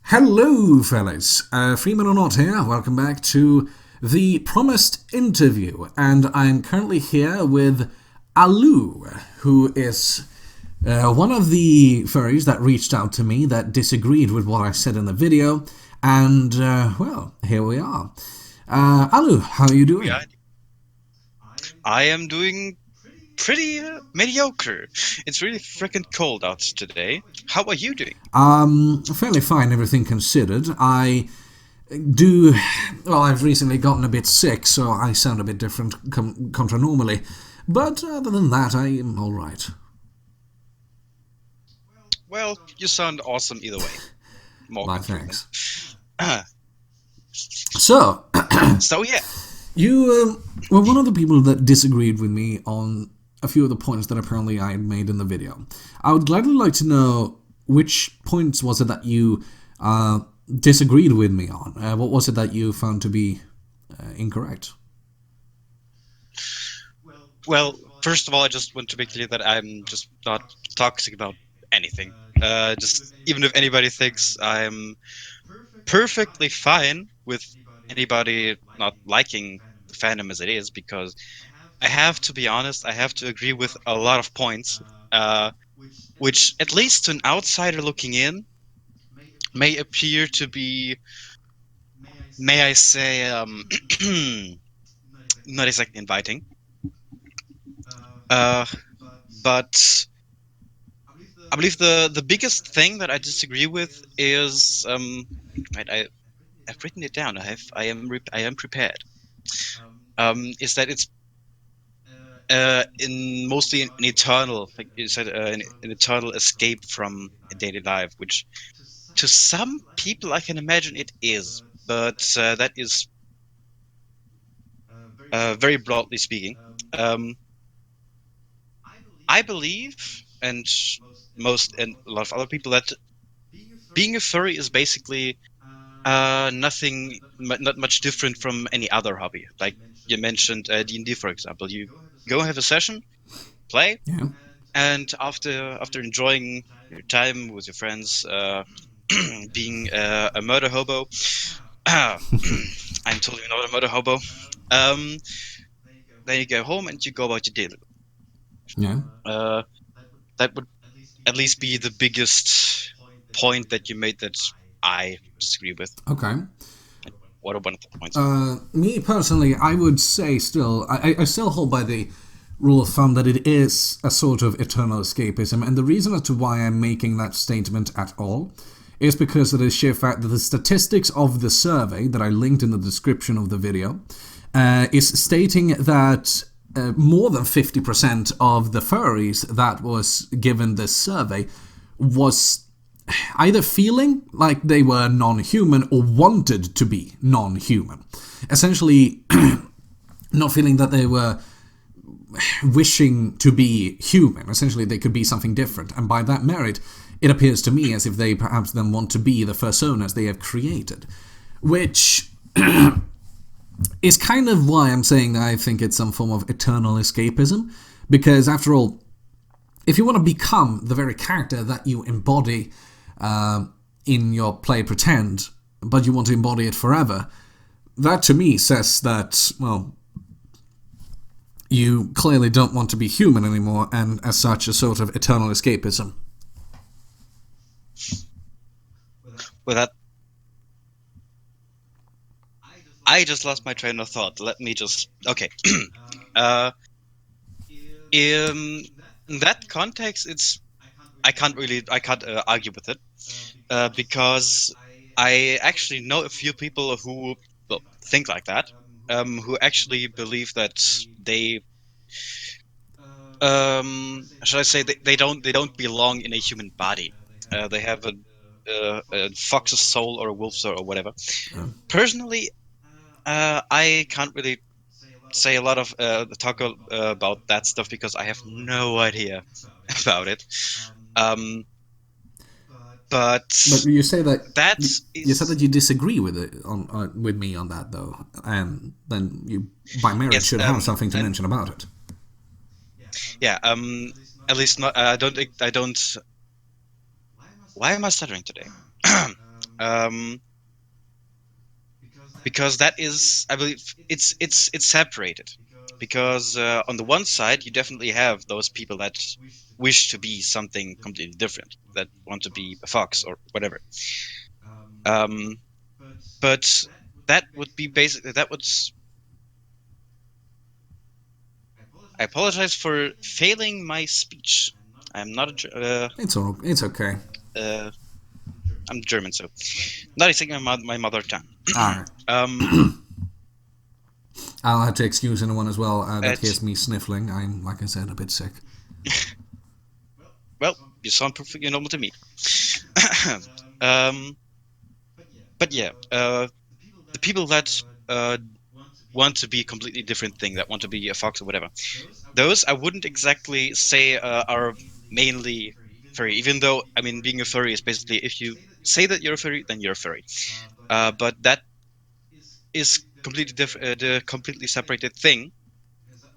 Hello, fellas. Freeman or not here, welcome back to the promised interview. And I'm currently here with Alu, who is one of the furries that reached out to me that disagreed with what I said in the video. And, well, here we are. Alu, how are you doing? Yeah, I am doing pretty mediocre. It's really freaking cold out today. How are you doing? Fairly fine, everything considered. I do. Well, I've recently gotten a bit sick, so I sound a bit different contra normally. But other than that, I am alright. Well, you sound awesome either way. More My improvement. thanks. So, So yeah, you were one of the people that disagreed with me on a few of the points that apparently I had made in the video. I would gladly like to know which points was it that you disagreed with me on? What was it that you found to be incorrect? well, first of all, I just want to be clear that I'm just not toxic about anything. Just even if anybody thinks I'm perfectly fine with anybody not liking the fandom as it is, because I have to be honest, I have to agree with a lot of points, uh, which, at least to an outsider looking in, may appear to be, may I say, not exactly inviting. Uh, but I believe the biggest thing that I disagree with is, right, I've written it down. I am prepared. Is that it's in mostly an eternal, like you said, an eternal escape from daily life, which to some people I can imagine it is, but that is very broadly speaking. Um, I believe, and a lot of other people, that being a furry is basically not much different from any other hobby. Like you mentioned D&D, for example. You go have a session, play, Yeah. and after enjoying your time with your friends, being a murder hobo, I'm totally not a murder hobo. Um, then you go home and you go about your daily. Yeah. Uh, that would at least be the biggest point that you made that I disagree with. Okay. What are one of the points? Me personally, I would say still, I still hold by the rule of thumb that it is a sort of eternal escapism, and the reason as to why I'm making that statement at all is because of the sheer fact that the statistics of the survey that I linked in the description of the video is stating that more than 50% of the furries that was given this survey was either feeling like they were non-human or wanted to be non-human. Essentially, not feeling that they were wishing to be human. Essentially, they could be something different. And by that merit, it appears to me as if they perhaps then want to be the personas they have created. Which is kind of why I'm saying that I think it's some form of eternal escapism. Because after all, if you want to become the very character that you embody in your play pretend, but you want to embody it forever, that to me says that, well, you clearly don't want to be human anymore, and as such, a sort of eternal escapism. With that, I just lost my train of thought. Let me just okay. uh, in that context, it's I can't argue with it, because I actually know a few people who, well, think like that, who actually believe that they, should I say, they don't belong in a human body. They have a fox's soul or a wolf's soul or whatever. Personally, I can't really say a lot of talk about that stuff because I have no idea about it. Um, But but you say that that you said that is you disagree with it with me on that though, and then you by merit yes, should have something to and mention about it. yeah, at least not. I don't. I don't. Why am I stuttering today? Um, because that is, I believe, it's separated. Because on the one side, you definitely have those people that wish to be something completely different, that want to be a fox or whatever. Um, but that would be basically that would. I apologize for failing my speech. I'm not a. It's okay. Uh, I'm German, so not exactly my mother tongue. Alright. um, I'll have to excuse anyone as well that at hears me sniffling. I'm, like I said, a bit sick. well, you sound perfectly normal to me. um, but yeah, the people that uh, want to be a completely different thing, that want to be a fox or whatever, those I wouldn't exactly say are mainly furry. Even though, I mean, being a furry is basically, if you say that you're a furry, then you're a furry. But that is completely different, the completely separated thing,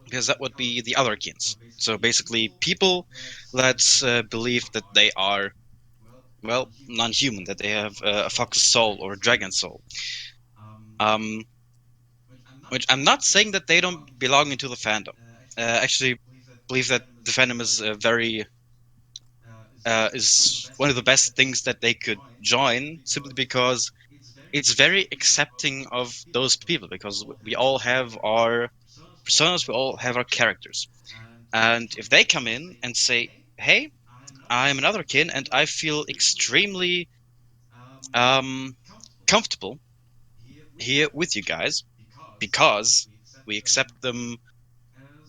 because that would be the otherkins. So basically, people that believe that they are, well, non-human, that they have a fox soul or a dragon soul. Um, which I'm not saying that they don't belong into the fandom. Actually, believe that the fandom is very is one of the best things that they could join, simply because it's very accepting of those people, because we all have our personas, we all have our characters. And if they come in and say, hey, I'm another kin and I feel extremely um, comfortable here with you guys because we accept them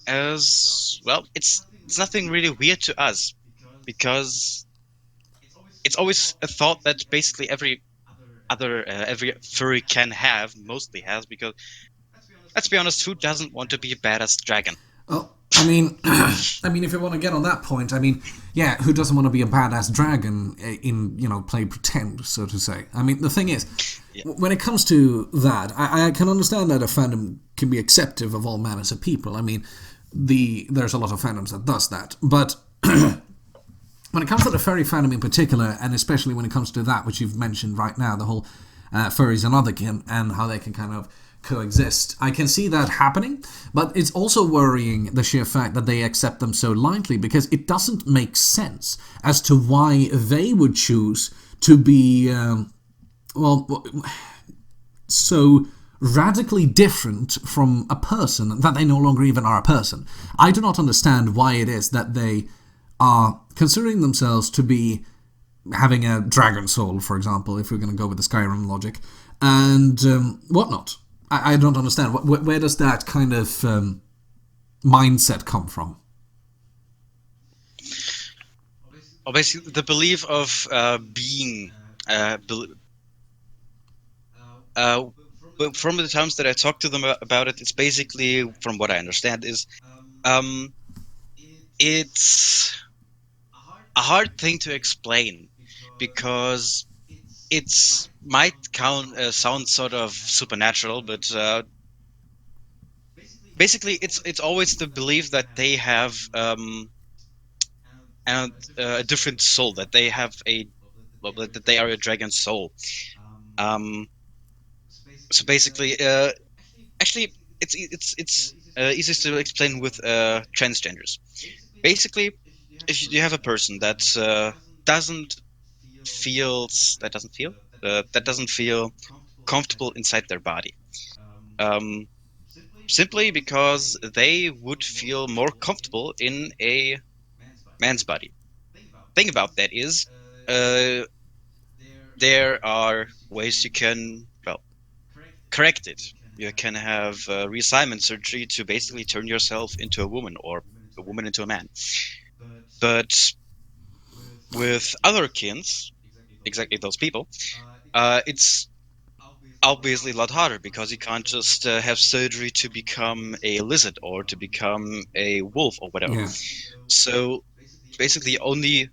as, well, it's nothing really weird to us, because it's always a thought that basically every furry can have, mostly has, because let's be honest, who doesn't want to be a badass dragon? Oh, I mean, I mean, if you want to get on that point, I mean, yeah, who doesn't want to be a badass dragon in, play pretend, so to say? I mean, the thing is, Yeah. when it comes to that, I can understand that a fandom can be acceptive of all manners of people. I mean, there's a lot of fandoms that does that, but when it comes to the furry fandom in particular, and especially when it comes to that which you've mentioned right now, the whole furries and otherkin, and how they can kind of coexist, I can see that happening, but it's also worrying the sheer fact that they accept them so lightly, because it doesn't make sense as to why they would choose to be, well, so radically different from a person that they no longer even are a person. I do not understand why it is that they are considering themselves to be having a dragon soul, for example, if we're going to go with the Skyrim logic, and whatnot. I don't understand. Where does that kind of mindset come from? Well, basically, the belief of being, uh, from the times that I talked to them about it, it's basically, from what I understand, is um, it's a hard thing to explain, because it's might sound sort of supernatural, but basically, it's always the belief that they have and a different soul, that they have a, well, that they are a dragon soul. Um, so basically, actually, it's easiest to explain with transgenders. Basically, if you have a person that doesn't doesn't feel that doesn't feel comfortable inside their body, um, simply because they would feel more comfortable in a man's body. Thing about that is, uh, there are ways you can, well, correct it. You can have reassignment surgery to basically turn yourself into a woman, or a woman into a man. But with other kins, exactly those people, it's obviously a lot harder, because you can't just have surgery to become a lizard or to become a wolf or whatever. Yeah. So basically, the only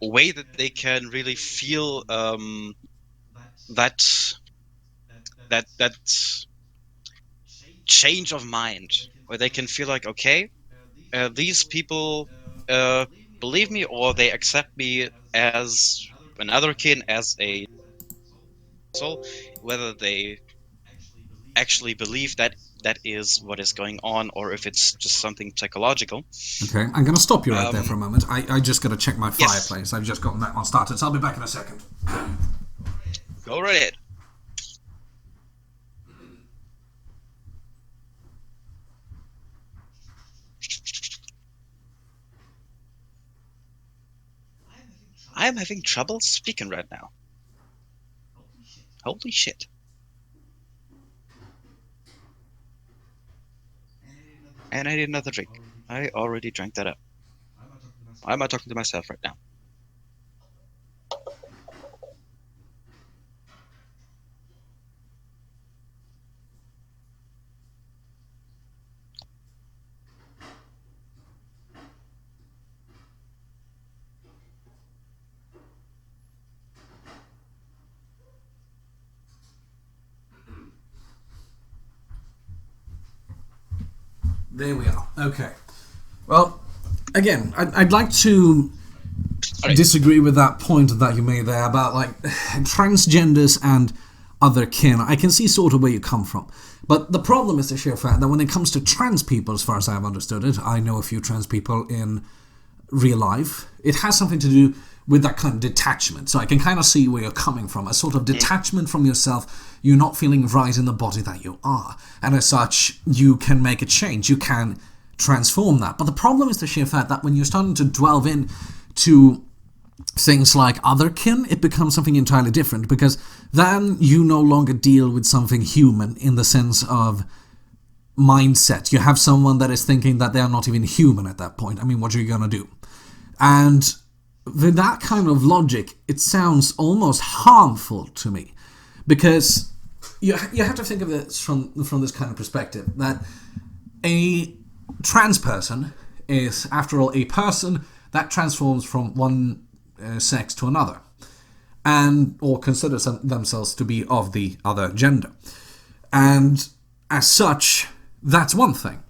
way that they can really feel that that change of mind, where they can feel like, okay, these people believe me, or they accept me as another kin, as a whether they actually believe that that is what is going on, or if it's just something psychological. Okay, I'm going to stop you right there for a moment. I just got to check my Yes. fireplace. I've just gotten that one started, so I'll be back in a second. Go right ahead. I am having trouble speaking right now. Holy shit. And I need another drink. I already drank that up. Why am I talking to myself right now? There we are. Okay. Well, again, I'd like to disagree with that point that you made there about, like, transgenders and otherkin. I can see sort of where you come from. But the problem is the sheer fact that when it comes to trans people, as far as I've understood it, I know a few trans people in real life, it has something to do with that kind of detachment. So I can kind of see where you're coming from. A sort of detachment from yourself. You're not feeling right in the body that you are. And as such, you can make a change. You can transform that. But the problem is the sheer fact that when you're starting to delve in to things like otherkin, it becomes something entirely different, because then you no longer deal with something human in the sense of mindset. You have someone that is thinking that they are not even human at that point. I mean, what are you going to do? And with that kind of logic, it sounds almost harmful to me, because you have to think of this from this kind of perspective, that a trans person is, after all, a person that transforms from one sex to another, and or considers themselves to be of the other gender. And as such, that's one thing.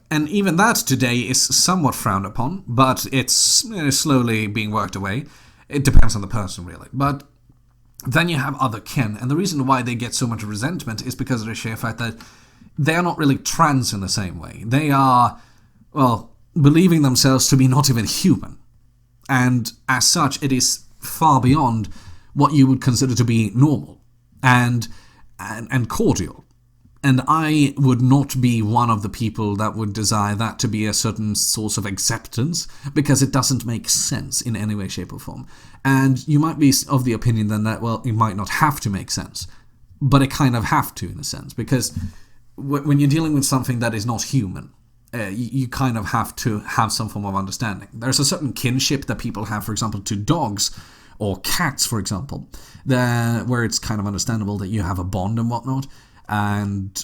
And even that today is somewhat frowned upon, but it's slowly being worked away. It depends on the person, really. But then you have otherkin, and the reason why they get so much resentment is because of the sheer fact that they are not really trans in the same way. They are, well, believing themselves to be not even human. And as such, it is far beyond what you would consider to be normal and cordial. And I would not be one of the people that would desire that to be a certain source of acceptance, because it doesn't make sense in any way, shape, or form. And you might be of the opinion then that, well, it might not have to make sense, but it kind of have to in a sense, because when you're dealing with something that is not human, you kind of have to have some form of understanding. There's a certain kinship that people have, for example, to dogs or cats, for example, where it's kind of understandable that you have a bond and whatnot. And,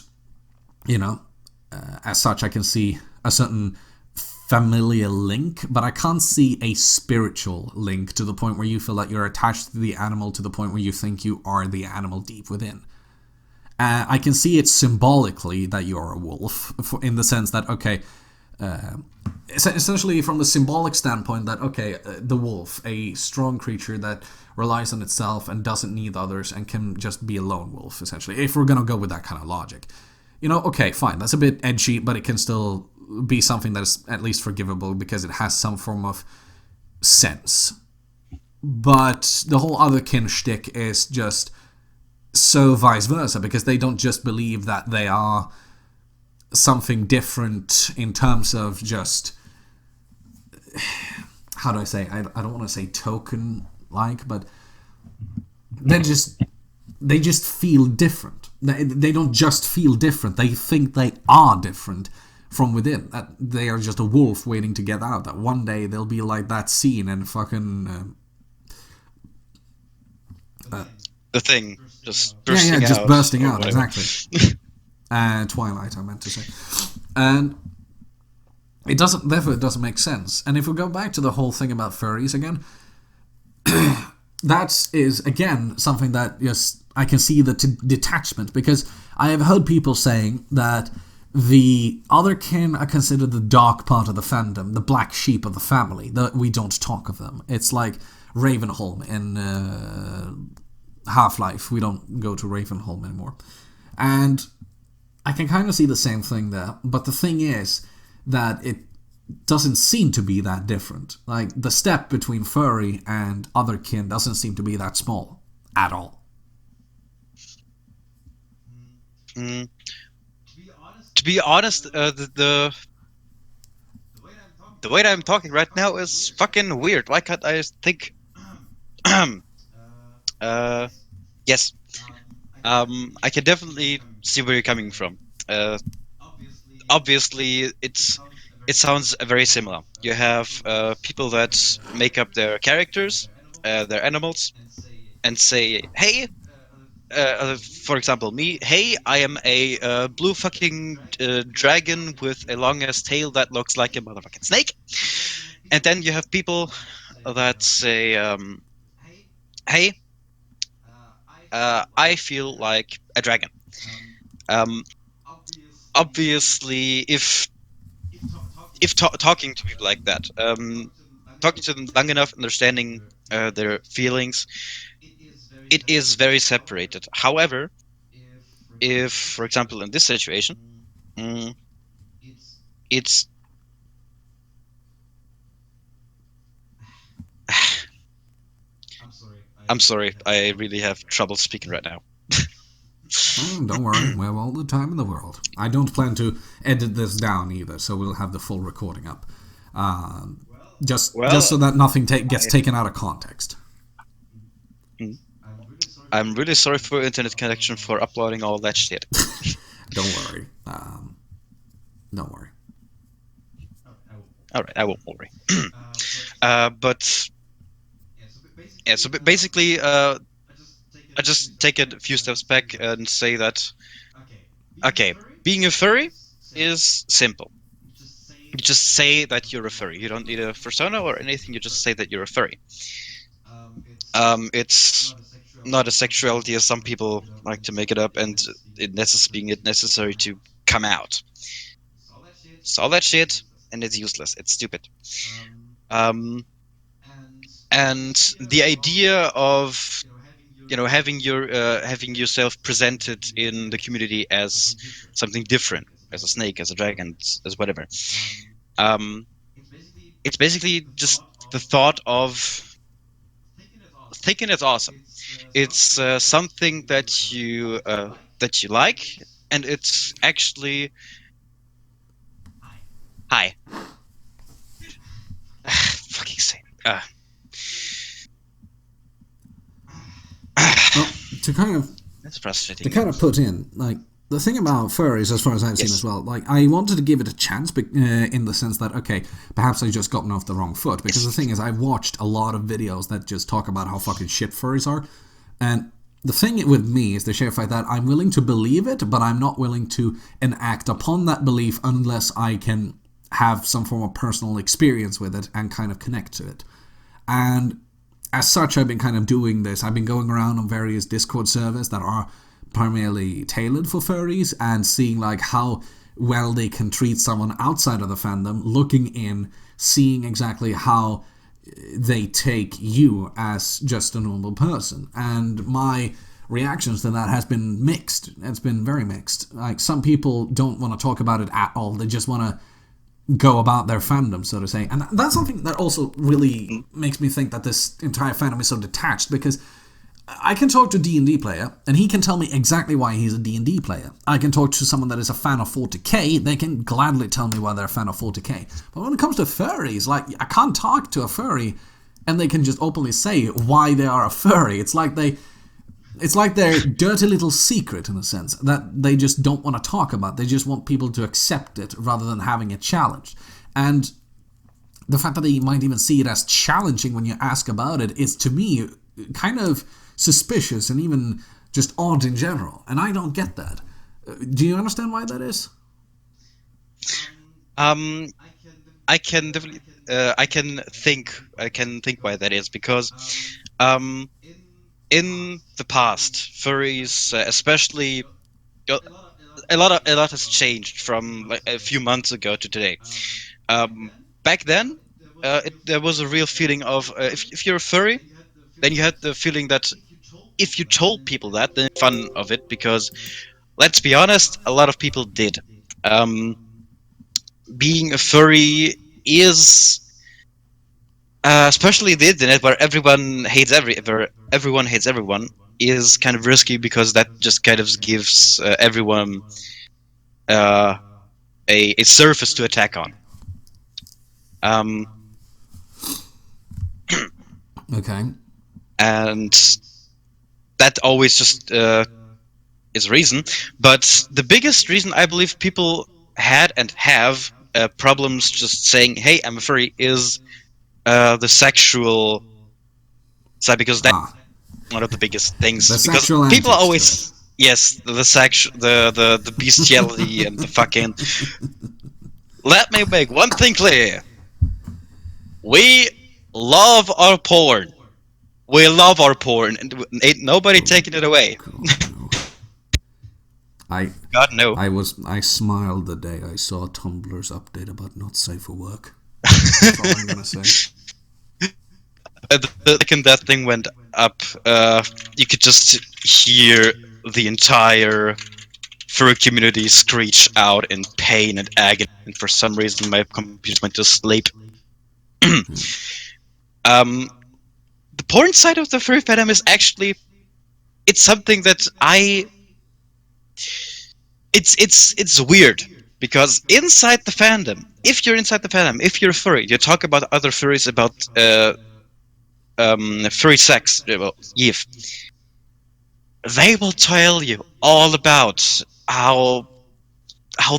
as such, I can see a certain familiar link, but I can't see a spiritual link to the point where you feel that you're attached to the animal to the point where you think you are the animal deep within. I can see it symbolically that you're a wolf, in the sense that, okay, essentially from the symbolic standpoint that, okay, the wolf, a strong creature that relies on itself and doesn't need others and can just be a lone wolf, essentially, if we're going to go with that kind of logic. Okay, fine, that's a bit edgy, but it can still be something that is at least forgivable because it has some form of sense. But the whole otherkin shtick is just so vice versa, because they don't just believe that they are something different in terms of just, how do I say, I don't want to say token-like, but they just feel different. They don't just feel different, they think they are different from within, that they are just a wolf waiting to get out, that one day they'll be like that scene and fucking the Thing just bursting out. Yeah, just bursting out, exactly. Twilight, I meant to say. And it doesn't make sense. And if we go back to the whole thing about furries again, that is, again, something that, yes, I can see the detachment, because I have heard people saying that the otherkin are considered the dark part of the fandom, the black sheep of the family, that we don't talk of them. It's like Ravenholm in Half-Life. We don't go to Ravenholm anymore. And I can kind of see the same thing there. But the thing is that it doesn't seem to be that different. Like, the step between furry and otherkin doesn't seem to be that small at all. Mm. To be honest, the way that I'm talking right now is fucking weird. Why can't I think? uh, yes. I can definitely see where you're coming from. Uh, Obviously, it sounds very similar. You have people that make up their characters, their animals, and say, "Hey, for example, me, hey, I am a blue fucking dragon with a long ass tail that looks like a motherfucking snake." And then you have people that say, "Hey, I feel like a dragon." Um, Obviously, if talking to people like that, talking to them long enough, understanding their feelings, it is very separated. However, if, for example, in this situation, mm, it's I'm sorry, I really have trouble speaking right now. Oh, don't worry, we have all the time in the world. I don't plan to edit this down either, so we'll have the full recording up. Just Well, so that nothing gets taken out of context. mm, I'm really sorry for your internet connection for uploading all that shit. Don't worry. Don't worry. All right, I won't worry. But yeah, so basically, I just take a few steps back and say that okay, being a furry is simple. You just say that you're a furry. You don't need a persona or anything. You just say that you're a furry. It's not a sexuality as some people like to make it up, and being it necessary to come out. It's all that shit, and it's useless. It's stupid. Um, and the idea of having yourself presented in the community as something different, as a snake, as a dragon, as whatever. Um, it's basically just the thought of thinking it's awesome. It's something that you like, and it's actually hi. Fucking same. Well, to kind of That's frustrating. to kind of put in, like, the thing about furries, as far as I've seen as Yes. well, like, I wanted to give it a chance, in the sense that, okay, perhaps I just gotten off the wrong foot, because the thing is, I've watched a lot of videos that just talk about how fucking shit furries are, and the thing with me is the sheer fact that I'm willing to believe it, but I'm not willing to enact upon that belief unless I can have some form of personal experience with it and kind of connect to it. And as such, I've been kind of doing this. I've been going around on various Discord servers that are primarily tailored for furries and seeing like how well they can treat someone outside of the fandom, looking in, seeing exactly how they take you as just a normal person. And my reactions to that has been mixed. It's been very mixed. Like, some people don't want to talk about it at all. They just want to go about their fandom, so to say. And that's something that also really Mm. makes me think that this entire fandom is so detached, because I can talk to a D&D player, and he can tell me exactly why he's a D&D player. I can talk to someone that is a fan of 40k, they can gladly tell me why they're a fan of 40k. But when it comes to furries, like, I can't talk to a furry, and they can just openly say why they are a furry. It's like their dirty little secret, in a sense, that they just don't want to talk about. They just want people to accept it rather than having it challenged. And the fact that they might even see it as challenging when you ask about it is, to me, kind of suspicious and even just odd in general. And I don't get that. Do you understand why that is? Um, I can definitely I can think why that is, because um in the past, furries, especially, uh, a lot has changed from like a few months ago to today. Back then, there was a real feeling of if you're a furry, then you had the feeling that if you told people that, then fun of it, because let's be honest, a lot of people did. Being a furry is, especially the internet, where everyone hates everyone, is kind of risky, because that just kind of gives everyone uh, a surface to attack on. Okay. And that always just is a reason. But the biggest reason I believe people had and have problems just saying, "Hey, I'm a furry," is the sexual side, because that's Ah, one of the biggest the things. Because sexual people antics to it. always, yes, the sexual, the bestiality and the fucking. Let me make one thing clear: we love our porn. We love our porn, and ain't nobody taking it away. God no. I God no. I smiled the day I saw Tumblr's update about not safe for work. That's all I'm gonna say. The second that thing went up, you could just hear the entire furry community screech out in pain and agony. And for some reason, my computer went to sleep. um, the porn side of the furry fandom is actually, it's something that it's weird, because inside the fandom, if you're a furry, you talk about other furries about furry sex, well, Eve, they will tell you all about how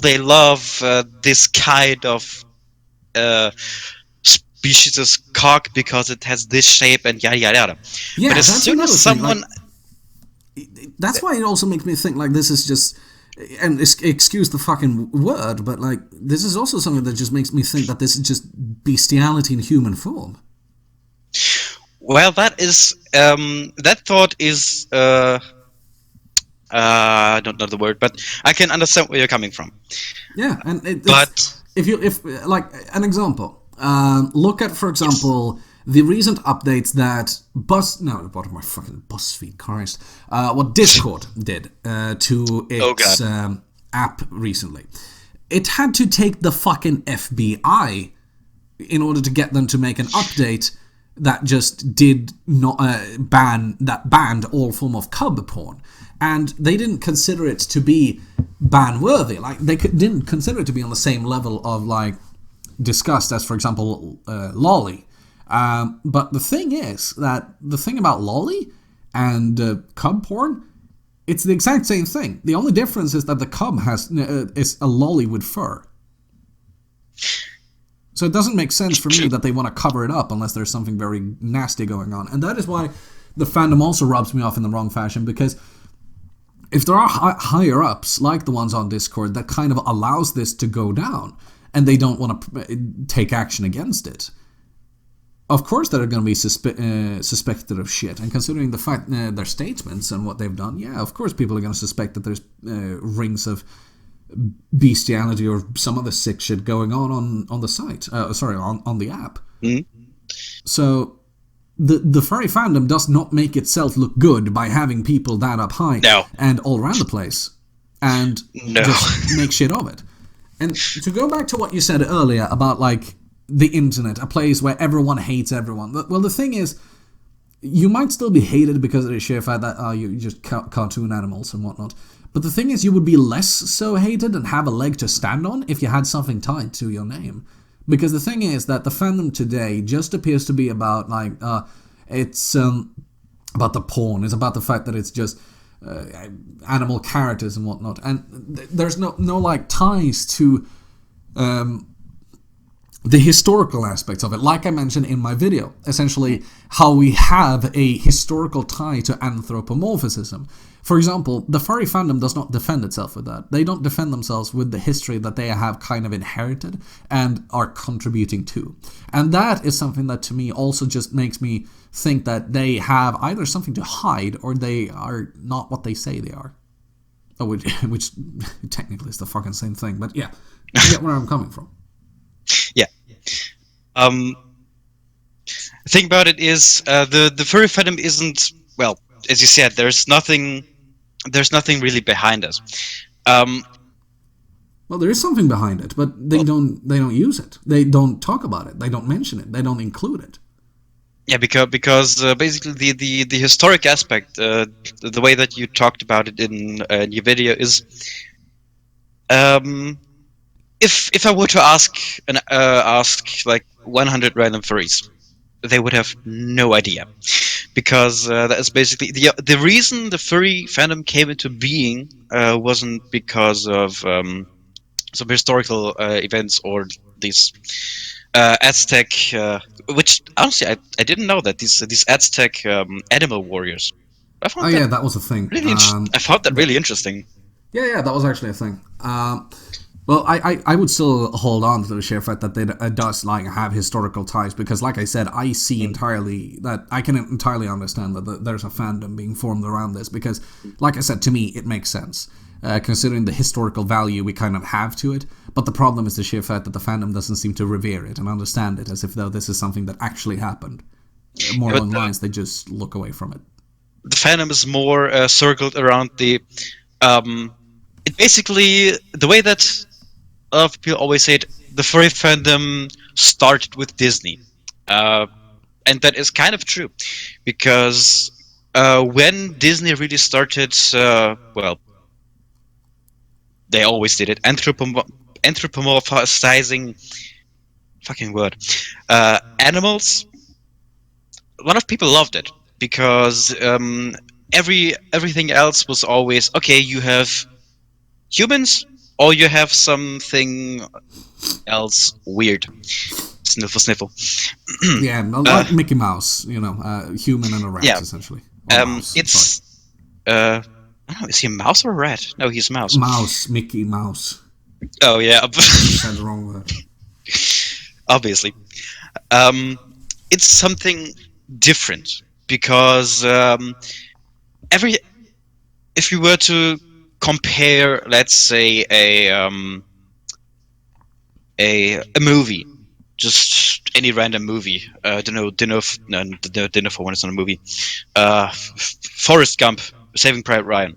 they love this kind of species' cock because it has this shape and yada yada yada. But Yeah, as that's soon as another thing. Like, someone, that's why it also makes me think like this is just, and excuse the fucking word, but like this is also something that just makes me think that this is just bestiality in human form. well, that thought is I don't know the word, but I can understand where you're coming from. Yeah, and it's But if like an example, look at for yes, example the recent updates that what am I fucking BuzzFeed Christ, what Discord did to oh god, its app recently. It had to take the fucking FBI in order to get them to make an update that just did not banned all form of cub porn, and they didn't consider it to be ban worthy. Like they didn't consider it to be on the same level of like disgust as, for example, lolly. But the thing is that the thing about lolly and cub porn, it's the exact same thing. The only difference is that the cub is a lolly with fur. So it doesn't make sense for me true. that they want to cover it up unless there's something very nasty going on. And that is why the fandom also rubs me off in the wrong fashion, because if there are higher ups like the ones on Discord that kind of allows this to go down and they don't want to take action against it, of course they're going to be suspected of shit. And considering the fact their statements and what they've done, yeah, of course people are going to suspect that there's rings of bestiality or some other sick shit going on the site. On the app. Mm? So the furry fandom does not make itself look good by having people that up high No, and all around the place and no. just make shit of it. And to go back to what you said earlier about like the internet, a place where everyone hates everyone. Well, the thing is, you might still be hated because of the sheer fact that you just cartoon animals and whatnot. But the thing is, you would be less so hated and have a leg to stand on if you had something tied to your name. Because the thing is that the fandom today just appears to be about like it's about the porn. It's about the fact that it's just animal characters and whatnot, and there's no like ties to the historical aspects of it. Like I mentioned in my video, essentially how we have a historical tie to anthropomorphism. For example, the furry fandom does not defend itself with that. They don't defend themselves with the history that they have kind of inherited and are contributing to. And that is something that to me also just makes me think that they have either something to hide or they are not what they say they are. Which technically is the fucking same thing, but yeah, you get where I'm coming from. Yeah. The thing about it is, the furry fandom isn't, well, as you said, there's nothing really behind us. Well, there is something behind it, but they don't use it. They don't talk about it. They don't mention it. They don't include it. Yeah, because basically the historic aspect, the way that you talked about it in your video is, if I were to ask like 100 random furries, they would have no idea, because that is basically the reason the furry fandom came into being wasn't because of some historical events or these Aztec, which honestly I didn't know that these Aztec animal warriors. I Oh found that yeah, that was a thing. really I found that really interesting. Yeah, that was actually a thing. Well, I would still hold on to the sheer fact that it does like have historical ties, because, like I said, I see entirely that I can entirely understand that there's a fandom being formed around this, because, like I said, to me it makes sense, considering the historical value we kind of have to it. But the problem is the sheer fact that the fandom doesn't seem to revere it and understand it as if though this is something that actually happened. More along lines, they just look away from it. The fandom is more circled around the. It basically, the way that a lot of people always say it, the furry fandom started with Disney, and that is kind of true, because when Disney really started, well, they always did it, anthropomorphizing, fucking word, animals. A lot of people loved it, because everything else was always okay. You have humans, or you have something else weird. Sniffle, sniffle. Yeah, like Mickey Mouse, human and a rat, Yeah. essentially. Or mouse. It's I don't know, is he a mouse or a rat? No, he's a mouse. Mouse, Mickey Mouse. Oh yeah. Said the wrong word. Obviously. It's something different, because if you were to compare, let's say, a movie, just any random movie, Dinner for One is not a movie, Forrest Gump, Saving Private Ryan,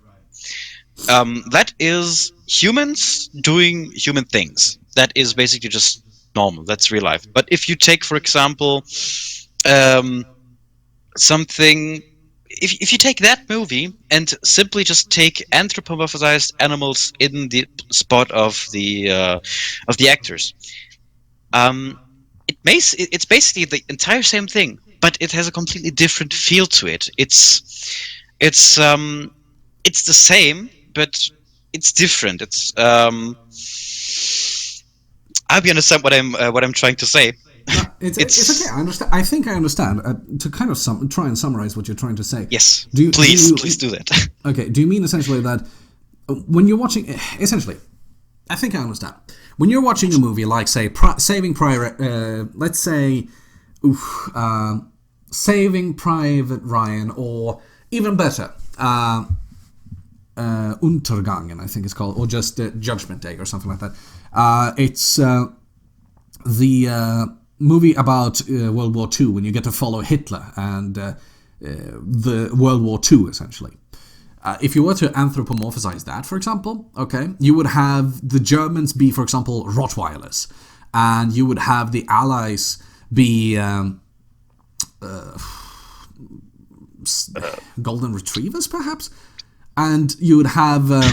that is humans doing human things. That is basically just normal. That's real life. But if you take, for example, something, if you take that movie and simply just take anthropomorphized animals in the spot of the actors, it's basically the entire same thing, but it has a completely different feel to it. It's the same, but it's different. I hope you understand what I'm trying to say. No, it's okay. I understand. I think I understand. To kind of try and summarize what you're trying to say. Yes. Please do that. Okay. Do you mean essentially that when you're watching, essentially, I think I understand. When you're watching a movie like, say, Saving Private, let's say, Saving Private Ryan, or even better, Untergangen, I think it's called, or just Judgment Day or something like that. It's the movie about World War II, when you get to follow Hitler and the World War II, essentially. If you were to anthropomorphize that, for example, okay, you would have the Germans be, for example, Rottweilers, and you would have the Allies be Golden Retrievers, perhaps, and you would have. I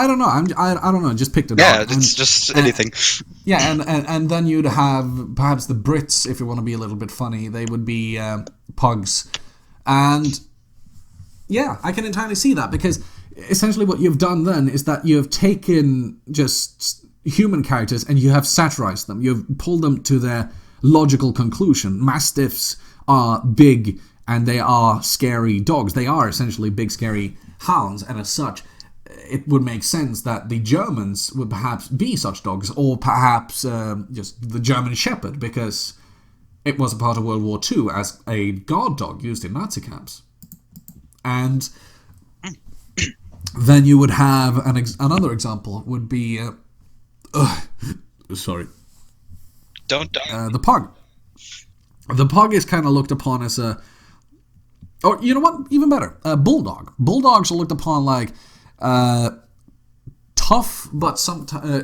don't know. I don't know. Just picked it out. Yeah, it's just anything. Yeah, and then you'd have perhaps the Brits, if you want to be a little bit funny. They would be pugs, and yeah, I can entirely see that, because essentially what you've done then is that you have taken just human characters and you have satirized them. You've pulled them to their logical conclusion. Mastiffs are big and they are scary dogs. They are essentially big, scary hounds, and as such, it would make sense that the Germans would perhaps be such dogs, or perhaps just the German Shepherd, because it was a part of World War II as a guard dog used in Nazi camps. And then you would have another example would be sorry, don't die. The pug. The pug is kind of looked upon as a Or, you know what? Even better. Bulldog. Bulldogs are looked upon like tough, but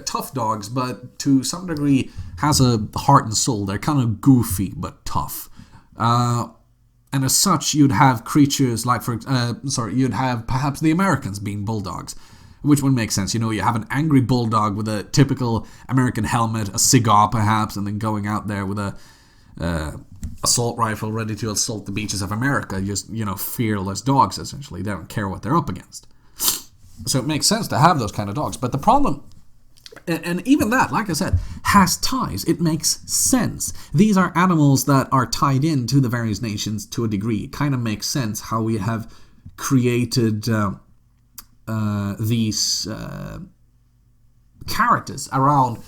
tough dogs, but to some degree has a heart and soul. They're kind of goofy, but tough. And as such, you'd have creatures like, you'd have perhaps the Americans being bulldogs, which would make sense. You have an angry bulldog with a typical American helmet, a cigar perhaps, and then going out there with a assault rifle ready to assault the beaches of America. Just, fearless dogs, essentially. They don't care what they're up against. So it makes sense to have those kind of dogs. But the problem, and even that, like I said, has ties. It makes sense. These are animals that are tied in to the various nations to a degree. It kind of makes sense how we have created these characters around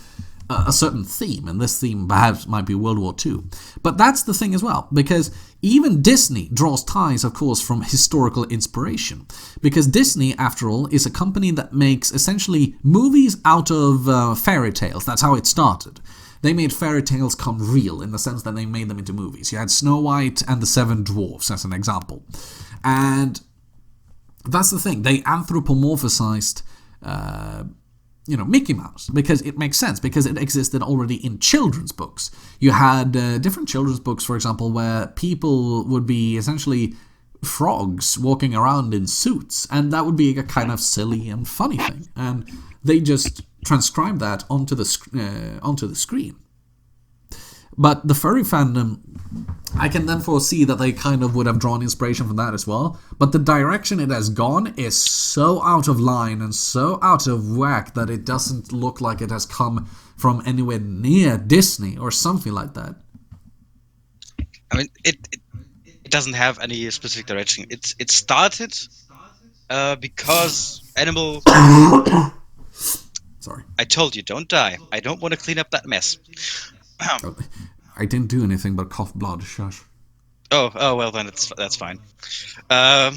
a certain theme, and this theme perhaps might be World War II. But that's the thing as well, because even Disney draws ties, of course, from historical inspiration. Because Disney, after all, is a company that makes essentially movies out of fairy tales. That's how it started. They made fairy tales come real, in the sense that they made them into movies. You had Snow White and the Seven Dwarfs, as an example. And that's the thing. They anthropomorphized Mickey Mouse, because it makes sense, because it existed already in children's books. You had different children's books, for example, where people would be essentially frogs walking around in suits, and that would be a kind of silly and funny thing, and they just transcribed that onto the screen. But the furry fandom, I can then foresee that they kind of would have drawn inspiration from that as well. But the direction it has gone is so out of line and so out of whack that it doesn't look like it has come from anywhere near Disney or something like that. I mean, it doesn't have any specific direction. It started because animal... Sorry. I told you, don't die. I don't want to clean up that mess. I didn't do anything but cough blood, shush. Oh, well then that's fine. Where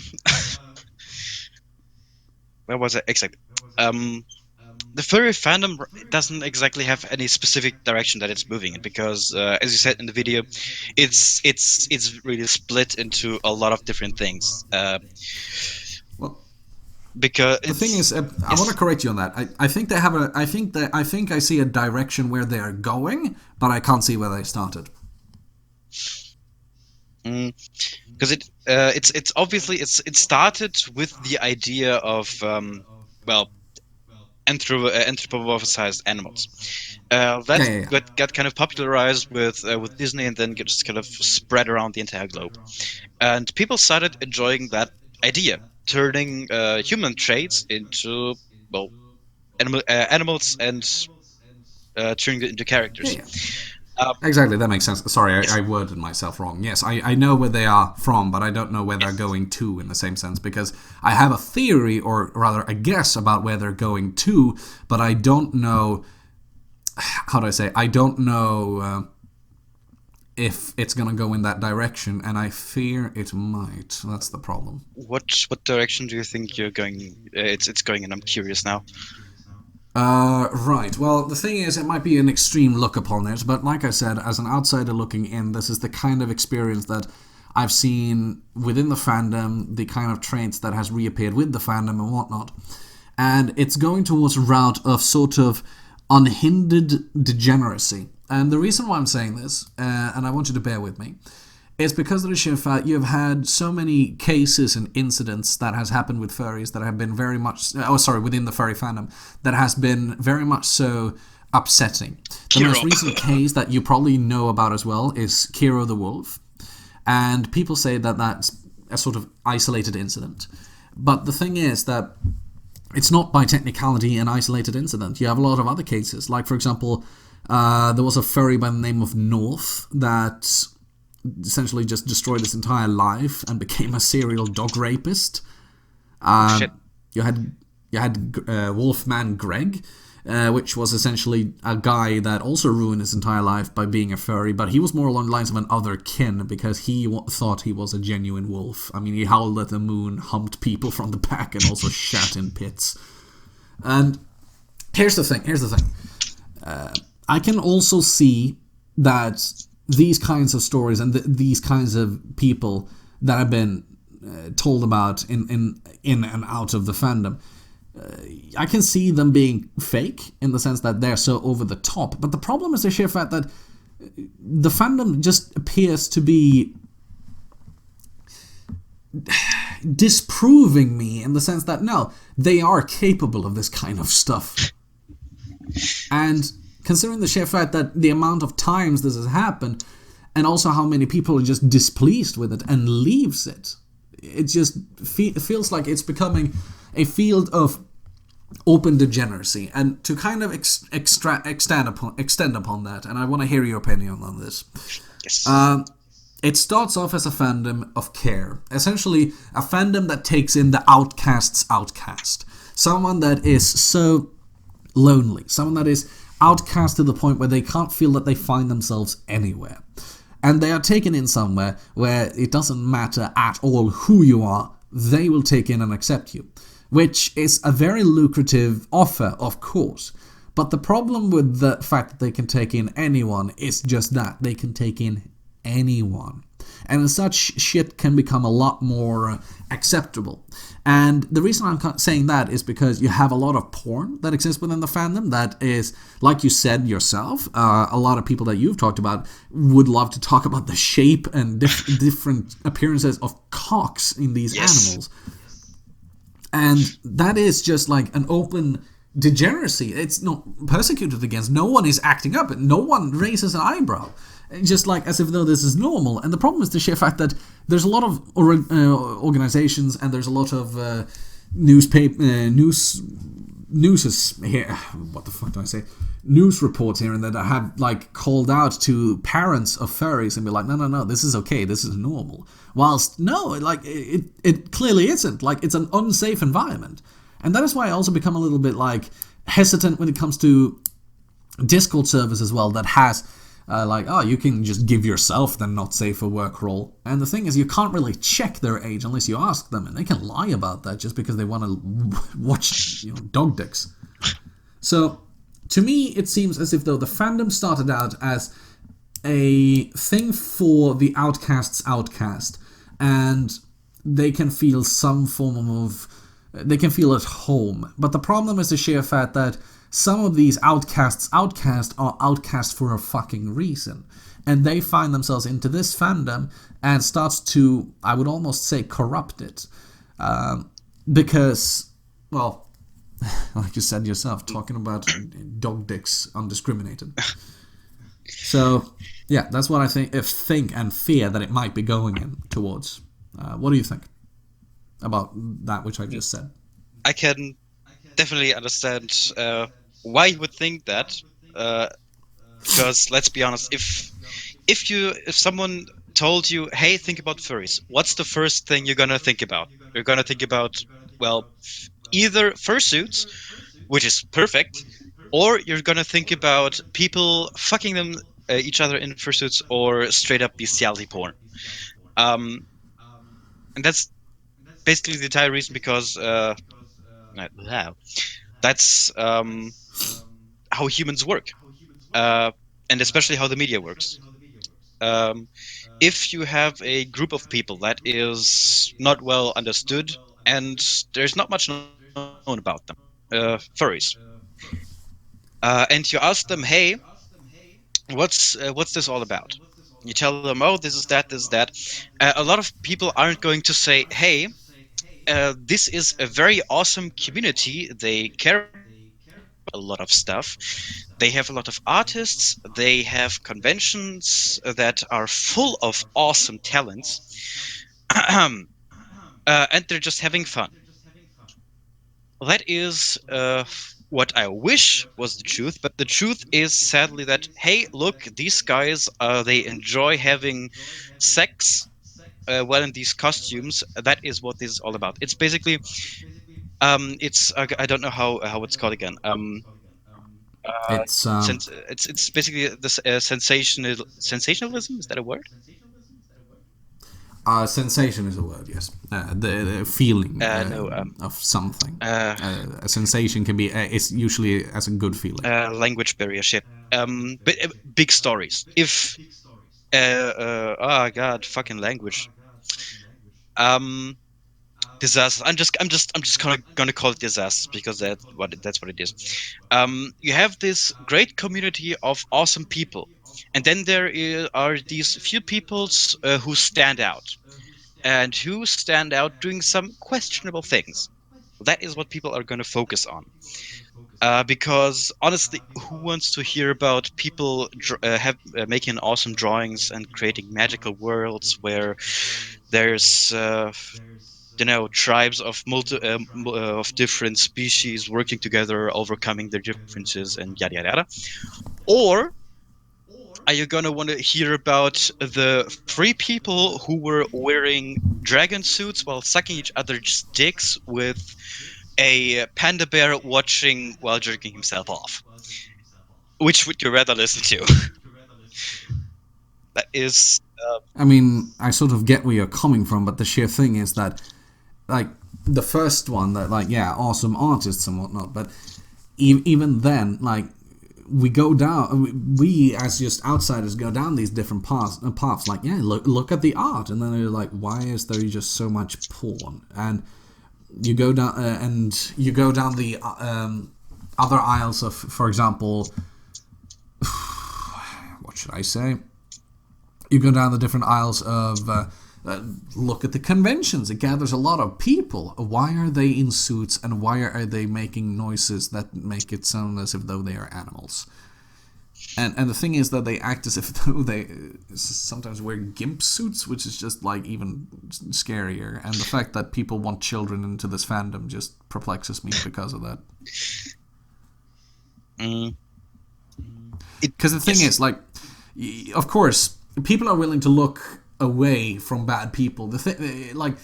was it? Exactly. The furry fandom doesn't exactly have any specific direction that it's moving in, because, as you said in the video, it's really split into a lot of different things. Because the thing is, I want to correct you on that. I think they have I think I see a direction where they are going, but I can't see where they started. Because it's obviously it started with the idea of anthropomorphized animals. That got kind of popularized with Disney, and then just kind of spread around the entire globe, and people started enjoying that idea, turning human traits into animals, and turning it into characters. Exactly, that makes sense. Sorry, I worded myself wrong. Yes, I know where they are from, but I don't know where they're going to in the same sense, because I have a theory, or rather a guess about where they're going to, but I don't know, how do I say, I don't know if it's going to go in that direction, and I fear it might. That's the problem. What direction do you think you're going? It's going in. I'm curious now. Right. Well, the thing is, it might be an extreme look upon it, but like I said, as an outsider looking in, this is the kind of experience that I've seen within the fandom, the kind of traits that has reappeared with the fandom and whatnot. And it's going towards a route of sort of unhindered degeneracy. And the reason why I'm saying this, and I want you to bear with me, is because of the sheer fact you have had so many cases and incidents that has happened with furries that have been very much... within the furry fandom, that has been very much so upsetting. The most recent case that you probably know about as well is Kiro the Wolf. And people say that that's a sort of isolated incident. But the thing is that it's not by technicality an isolated incident. You have a lot of other cases. Like, for example, there was a furry by the name of North that essentially just destroyed his entire life and became a serial dog rapist. You had Wolfman Greg, which was essentially a guy that also ruined his entire life by being a furry, but he was more along the lines of an otherkin, because he thought he was a genuine wolf. I mean, he howled at the moon, humped people from the back, and also shat in pits. And here's the thing. I can also see that these kinds of stories and these kinds of people that have been told about in and out of the fandom. I can see them being fake in the sense that they're so over the top, but the problem is the sheer fact that the fandom just appears to be disproving me in the sense that no, they are capable of this kind of stuff. And considering the sheer fact that the amount of times this has happened, and also how many people are just displeased with it and leaves it, it just feels like it's becoming a field of open degeneracy. And to kind of extend upon that, and I want to hear your opinion on this. Yes. It starts off as a fandom of care. Essentially, a fandom that takes in the outcast's outcast. Someone that is so lonely. Someone that is outcast to the point where they can't feel that they find themselves anywhere. And they are taken in somewhere where it doesn't matter at all who you are, they will take in and accept you. Which is a very lucrative offer, of course. But the problem with the fact that they can take in anyone is just that. They can take in anyone. And as such, shit can become a lot more acceptable. And the reason I'm saying that is because you have a lot of porn that exists within the fandom that is, like you said yourself, a lot of people that you've talked about would love to talk about the shape and different appearances of cocks in these animals. And that is just like an open degeneracy. It's not persecuted against. No one is acting up. No one raises an eyebrow. Just like as if though this is normal. And the problem is the sheer fact that there's a lot of organizations and there's a lot of news here. What the fuck do I say? News reports here and that have like called out to parents of furries and be like, no, this is okay, this is normal. Whilst no, like it clearly isn't. Like it's an unsafe environment, and that is why I also become a little bit like hesitant when it comes to Discord servers as well that has. You can just give yourself the not safe for work role. And the thing is, you can't really check their age unless you ask them, and they can lie about that just because they want to watch dog dicks. So, to me, it seems as if though the fandom started out as a thing for the outcast's outcast, and they can feel some form of... they can feel at home. But the problem is the sheer fact that some of these outcasts are outcast for a fucking reason. And they find themselves into this fandom and starts to, I would almost say, corrupt it. Because, well, like you said yourself, talking about dog dicks undiscriminated. So, yeah, that's what I think and fear that it might be going in towards. What do you think about that which I just said? I can definitely understand why you would think that, because let's be honest, if someone told you, hey, think about furries, what's the first thing you're gonna think about? You're gonna think about, well, either fursuits, which is perfect, or you're gonna think about people fucking them each other in fursuits, or straight up bestiality porn. And that's basically the entire reason because that's how humans work, and especially how the media works. If you have a group of people that is not well understood and there's not much known about them, furries, and you ask them, hey, what's this all about? You tell them, oh, this is that, this is that. A lot of people aren't going to say, hey, this is a very awesome community. They care a lot of stuff. They have a lot of artists. They have conventions that are full of awesome talents, and they're just having fun. That is what I wish was the truth, but the truth is sadly that, hey, look, these guys, they enjoy having sex well in these costumes. That is what this is all about. It's basically, it's I don't know how it's called again. It's It's basically the sensationalism. Is that a word? sensation is a word, yes. The feeling No. of something. A sensation can be. It's usually as a good feeling. Language barrier shit. But big stories. If oh god, fucking language. Um, disasters. I'm just gonna call it disasters because that's what it is. You have this great community of awesome people, and then are these few peoples who stand out, and who stand out doing some questionable things. That is what people are going to focus on. Because honestly, who wants to hear about people making awesome drawings and creating magical worlds where there's tribes of of different species working together, overcoming their differences, and yada yada yada? Or are you gonna want to hear about the three people who were wearing dragon suits while sucking each other's dicks with a panda bear watching while jerking himself off? Which would you rather listen to? That is, I mean, I sort of get where you're coming from, but the sheer thing is that, like, the first one, that, like, yeah, awesome artists and whatnot, but even then, like, we go down, we as just outsiders go down these different paths. Like, yeah, look at the art, and then you're like, why is there just so much porn? And you go down, the other aisles of, for example, what should I say? You go down the different aisles of look at the conventions. It gathers a lot of people. Why are they in suits, and why are they making noises that make it sound as if though they are animals? And the thing is that they act as if though they sometimes wear gimp suits, which is just like even scarier. And the fact that people want children into this fandom just perplexes me because of that. mm, Because the thing is, like, of course, people are willing to look away from bad people. But the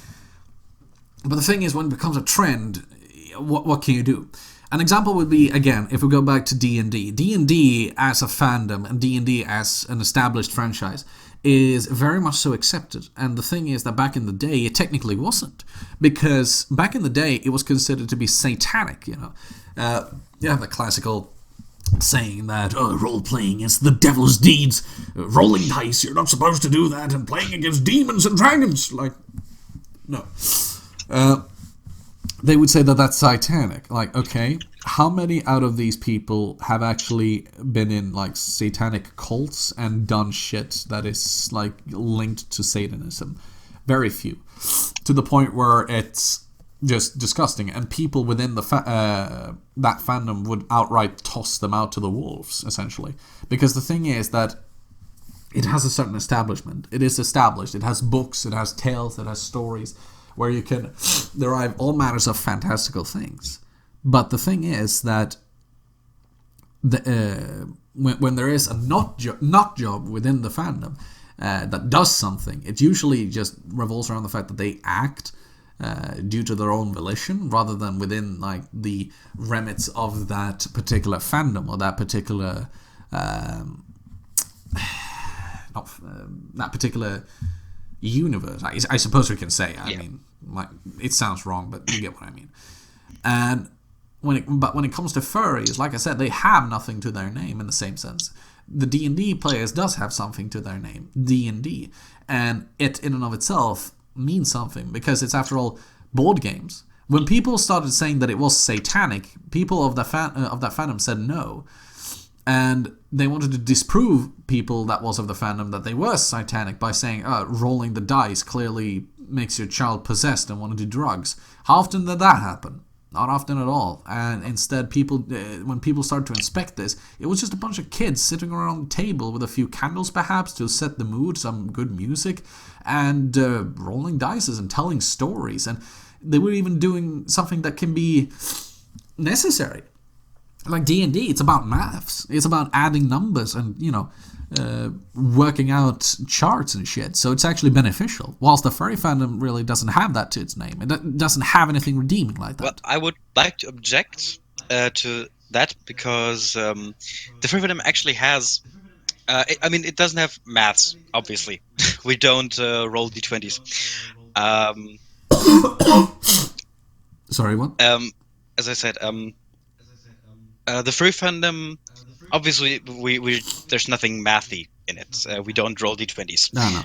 thing is, when it becomes a trend, what can you do? An example would be, again, if we go back to D&D. D&D as a fandom and D&D as an established franchise is very much so accepted. And the thing is that back in the day, it technically wasn't. Because back in the day, it was considered to be satanic, you know. You have the classical saying that role-playing is the devil's deeds. Rolling dice, you're not supposed to do that, and playing against demons and dragons. Like, no. They would say that that's satanic. Like, okay, how many out of these people have actually been in, like, satanic cults and done shit that is, like, linked to Satanism? Very few. To the point where it's just disgusting, and people within the that fandom would outright toss them out to the wolves, essentially. Because the thing is that it has a certain establishment. It is established. It has books, it has tales, it has stories, where you can derive all manners of fantastical things. But the thing is that when there is a not job within the fandom that does something, it usually just revolves around the fact that they act due to their own volition, rather than within, like, the remits of that particular fandom or that particular that particular universe. I suppose we can say. I mean, it sounds wrong, but you get what I mean. And when it comes to furries, like I said, they have nothing to their name in the same sense. The D&D players does have something to their name, D&D, and it in and of itself means something, because it's, after all, board games. When people started saying that it was satanic, people of that fandom said no, and they wanted to disprove people that was of the fandom that they were satanic by saying, rolling the dice clearly makes your child possessed and want to do drugs. How often did that happen? Not often at all. And instead, when people started to inspect this, it was just a bunch of kids sitting around a table with a few candles, perhaps, to set the mood, some good music, and rolling dice and telling stories. And they were even doing something that can be necessary. Like D&D, it's about maths. It's about adding numbers and, working out charts and shit. So it's actually beneficial. Whilst the furry fandom really doesn't have that to its name. It doesn't have anything redeeming like that. Well, I would like to object to that, because the furry fandom actually has... it doesn't have maths, obviously. We don't roll d20s. Sorry, what? As I said, the furry fandom, obviously, we there's nothing mathy in it. We don't roll d20s. No.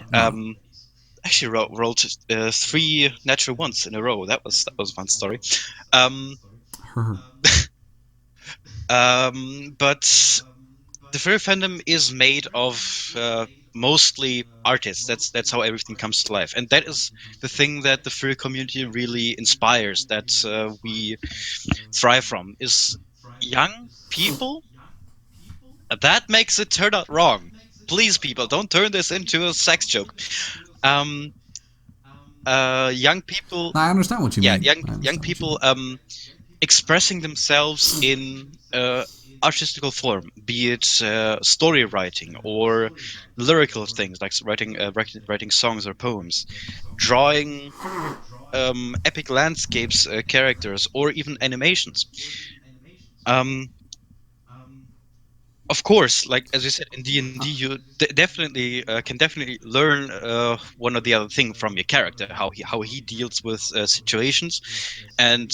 actually rolled three natural ones in a row. That was a fun story. Um, Her. but the furry fandom is made of mostly artists. That's how everything comes to life, and that is the thing that the furry community really inspires. That we thrive from is young people. That makes it turn out wrong. Please, people, don't turn this into a sex joke. Um, young people, I understand what you yeah, mean. I young understand what you people mean. expressing themselves in artistical form, be it story writing or lyrical things like writing songs or poems, drawing epic landscapes, characters, or even animations. Um, of course, like as you said in D&D, you definitely can definitely learn one or the other thing from your character, how he deals with situations, and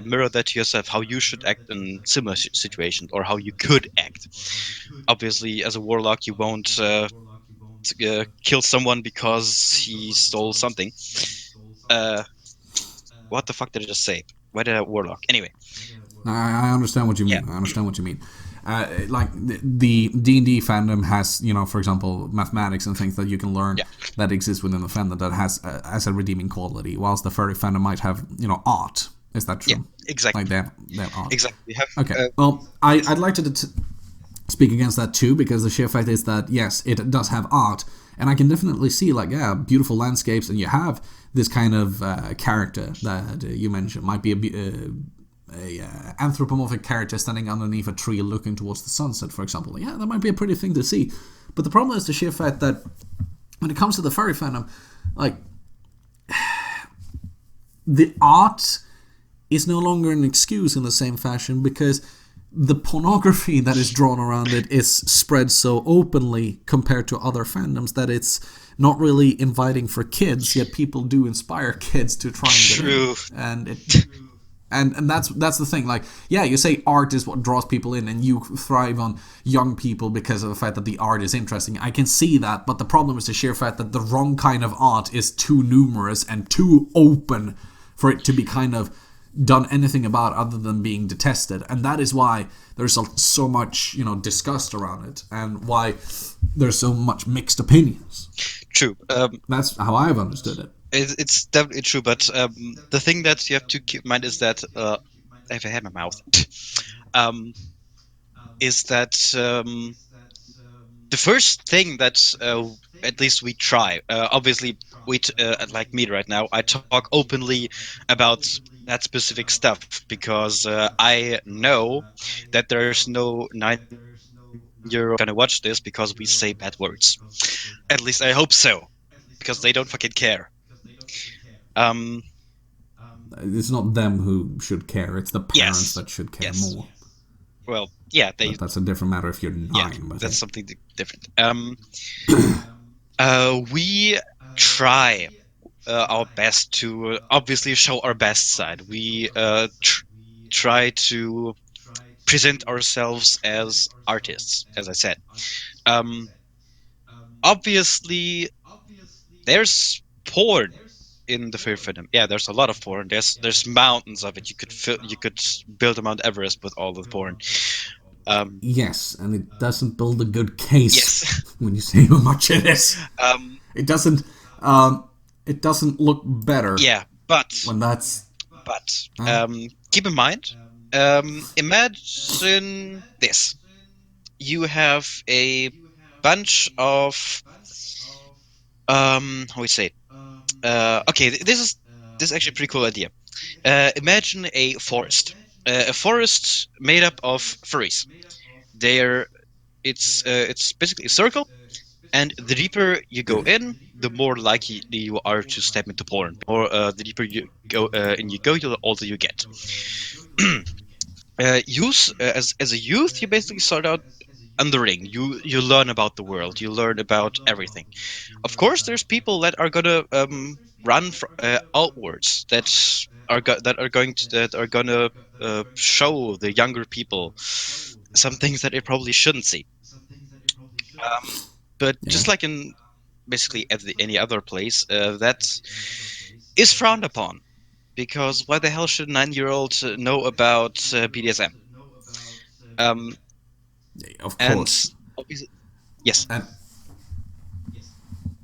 mirror that to yourself, how you should act in similar situations, or how you could act. Obviously, as a warlock, you won't kill someone because he stole something. Uh, what the fuck did I just say? Why did I warlock? Anyway, I understand what you yeah, mean. I understand what you mean. Like the D&D fandom has, for example, mathematics and things that you can learn yeah, that exist within the fandom that has a redeeming quality, whilst the furry fandom might have, art. Is that yeah, true? Like exactly, they have art. exactly. We have Okay. Well, I'd like to speak against that too, because the sheer fact is that yes, it does have art, and I can definitely see, like, yeah, beautiful landscapes, and you have this kind of character that you mentioned might be a anthropomorphic character standing underneath a tree looking towards the sunset, for example. Yeah, that might be a pretty thing to see. But the problem is the sheer fact that when it comes to the furry fandom, like, the art is no longer an excuse in the same fashion, because the pornography that is drawn around it is spread so openly compared to other fandoms that it's not really inviting for kids, yet people do inspire kids to try and get in. true. And it and that's the thing. Like, yeah, you say art is what draws people in, and you thrive on young people because of the fact that the art is interesting. I can see that, but the problem is the sheer fact that the wrong kind of art is too numerous and too open for it to be kind of done anything about other than being detested, and that is why there's so much disgust around it, and why there's so much mixed opinions. True. That's how I've understood it. It's definitely true, but the thing that you have to keep in mind is that I have a hair in my mouth. um, is that the first thing that at least we try. Obviously, like me right now, I talk openly about that specific stuff because I know that there's no 9-year-old gonna watch this because we say bad words. At least I hope so, because they don't fucking care. Um, It's not them who should care, it's the parents yes, that should care yes. more. Well, yeah, But that's a different matter if you're yeah, 9, but that's hey. something different. We try our best to obviously show our best side. We try to present ourselves as artists, as I said. Um, obviously, there's porn in the furry fandom. Yeah, there's a lot of porn. There's mountains of it. You could build a Mount Everest with all the porn. Um, Yes, and it doesn't build a good case yes. when you say how much it is. um, It doesn't. Um, it doesn't look better yeah, but when that's. but Huh? keep in mind. Imagine this: you have a bunch of how we say it? Okay, this is actually a pretty cool idea. Imagine a forest made up of furries. They're it's basically a circle, and the deeper you go in, the more likely you are to step into porn. Or the deeper you go the older you get. Use as a youth, you basically start out underling. You learn about the world. You learn about everything. Of course, there's people that are gonna run outwards. That are gonna show the younger people some things that they probably shouldn't see. But Yeah. just like in basically any other place, that is frowned upon. Because why the hell should a 9-year-old know about BDSM? Um, Of and course. yes, And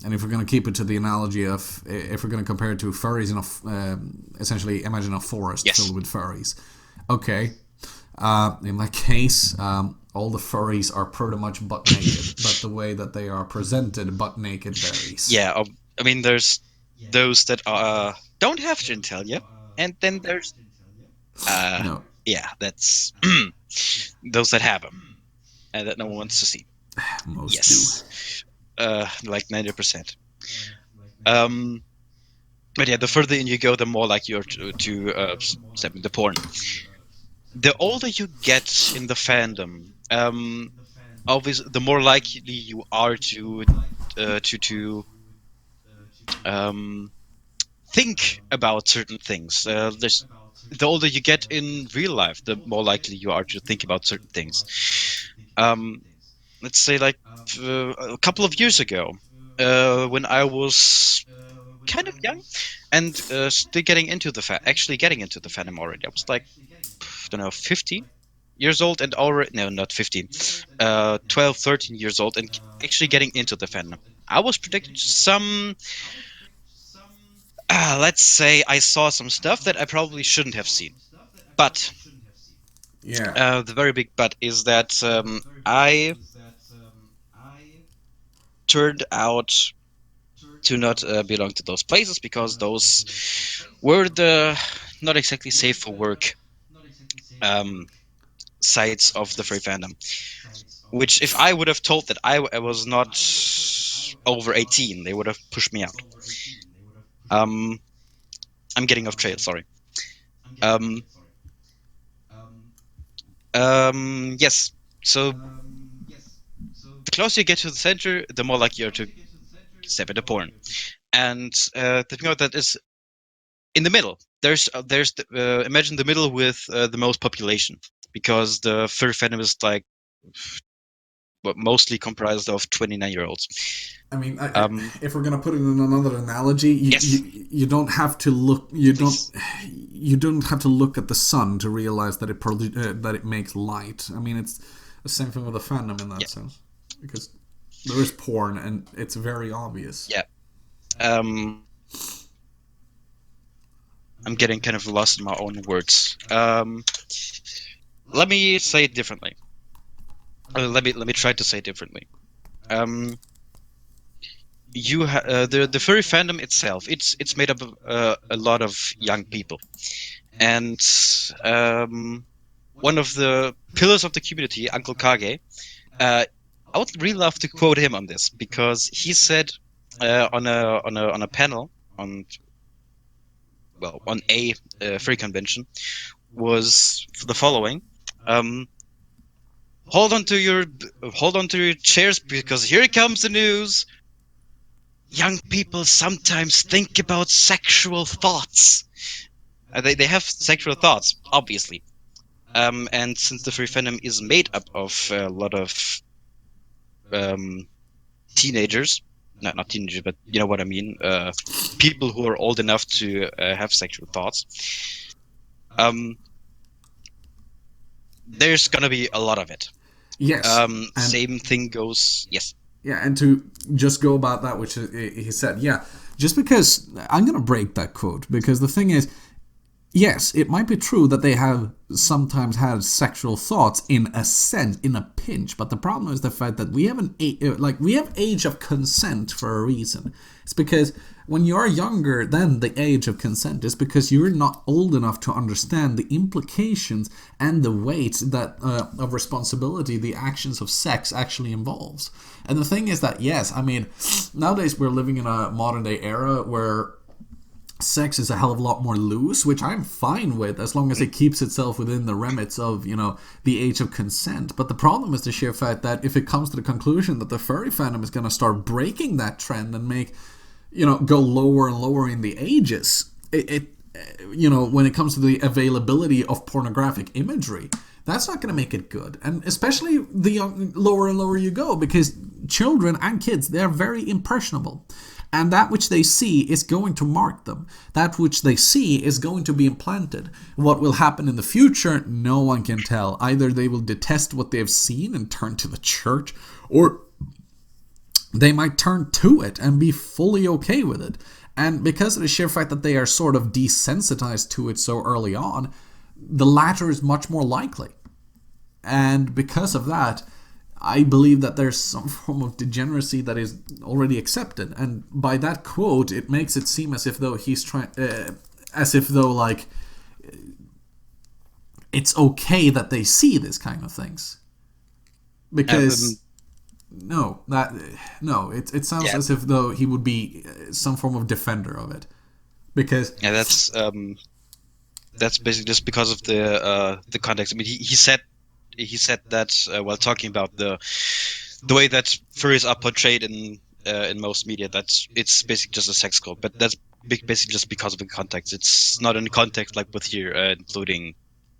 And if we're going to keep it to the analogy of, if we're going to compare it to furries, essentially imagine a forest yes, filled with furries. Okay, in that case, all the furries are pretty much butt naked, but the way that they are presented butt naked varies. yeah. I mean, there's those that don't have genitalia, and then there's uh, No, yeah, that's those that have them and that no one wants to see. most do. Yes, like 90%. Um, but yeah, the further in you go, the more like you're to step into porn. The older you get in the fandom, obviously, the more likely you are to um, think about certain things. The older you get in real life, the more likely you are to think about certain things. Um, let's say like a couple of years ago, when I was kind of young and still getting into actually getting into the fandom already. I was like, I don't know, 15 years old and already, no, not 15, 12, 13 years old and actually getting into the fandom. I was predicted to some, let's say I saw some stuff that I probably shouldn't have seen. But Yeah. the very big but is that I turned out to not belong to those places because those were the not exactly safe for work um, sides of the free fandom. Which, if I would have told that I was not over 18, they would have pushed me out. Um, I'm getting off trail. Sorry. Um, yes. So the closer you get to the center, the more likely you are to step into porn. And the thing about that is, in the middle, imagine the middle with the most population, because the furry fandom is like mostly comprised of 29-year-olds. I mean, Um, if we're gonna put it in another analogy, yes, you don't have to look. please. You don't have to look at the sun to realize that that it makes light. I mean, it's the same thing with the fandom in that Yeah, sense, because there is porn and it's very obvious. yeah. Um, I'm getting kind of lost in my own words. Let me say it differently. Let me try to say it differently. Um, the furry fandom itself. It's made up of a lot of young people, and um, one of the pillars of the community, Uncle Kage. Uh, I would really love to quote him on this because he said on a panel on a furry convention was the following. Um, hold on to your chairs because here comes the news. Young people sometimes think about sexual thoughts. They have sexual thoughts, obviously. And since the furry fandom is made up of a lot of um, teenagers, not teenagers, but you know what I mean, people who are old enough to have sexual thoughts, um, there's gonna be a lot of it. Yes, and Same thing goes. Yes. yeah, and to just go about that, which he said, yeah, just because I'm gonna break that quote because the thing is, yes, it might be true that they have sometimes had sexual thoughts in a sense, in a pinch, but the problem is the fact that we have we have age of consent for a reason. It's because when you're younger than the age of consent, it's because you're not old enough to understand the implications and the weight that of responsibility the actions of sex actually involves. And the thing is that yes, I mean, nowadays we're living in a modern day era where sex is a hell of a lot more loose, which I'm fine with as long as it keeps itself within the remits of, the age of consent. But the problem is the sheer fact that if it comes to the conclusion that the furry fandom is going to start breaking that trend and make, go lower and lower in the ages, when it comes to the availability of pornographic imagery, that's not going to make it good. And especially the lower and lower you go, because children and kids, they're very impressionable. And that which they see is going to mark them. That which they see is going to be implanted. What will happen in the future, no one can tell. Either they will detest what they have seen and turn to the church, or they might turn to it and be fully okay with it. And because of the sheer fact that they are sort of desensitized to it so early on, the latter is much more likely. And because of that, I believe that there's some form of degeneracy that is already accepted. And by that quote, it makes it seem as if though he's trying, like, it's okay that they see this kind of things. Because it sounds as if though he would be some form of defender of it. Because that's basically just because of the context. I mean, he said that while talking about the way that furries are portrayed in most media, that it's basically just a sex cult. But that's basically just because of the context. It's not in context like with here, including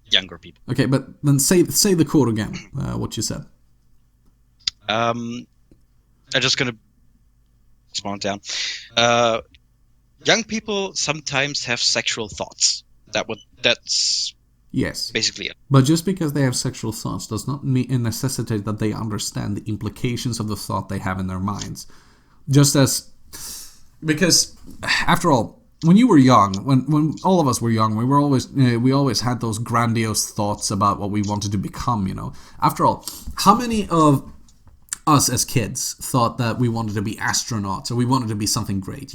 younger people. Okay, but then say the quote again. What you said. I'm just gonna slow it down. Young people sometimes have sexual thoughts. That's yes, basically it. But just because they have sexual thoughts does not necessitate that they understand the implications of the thought they have in their minds. Because after all, when you were young, when all of us were young, we always had those grandiose thoughts about what we wanted to become. After all, how many of us as kids thought that we wanted to be astronauts or we wanted to be something great?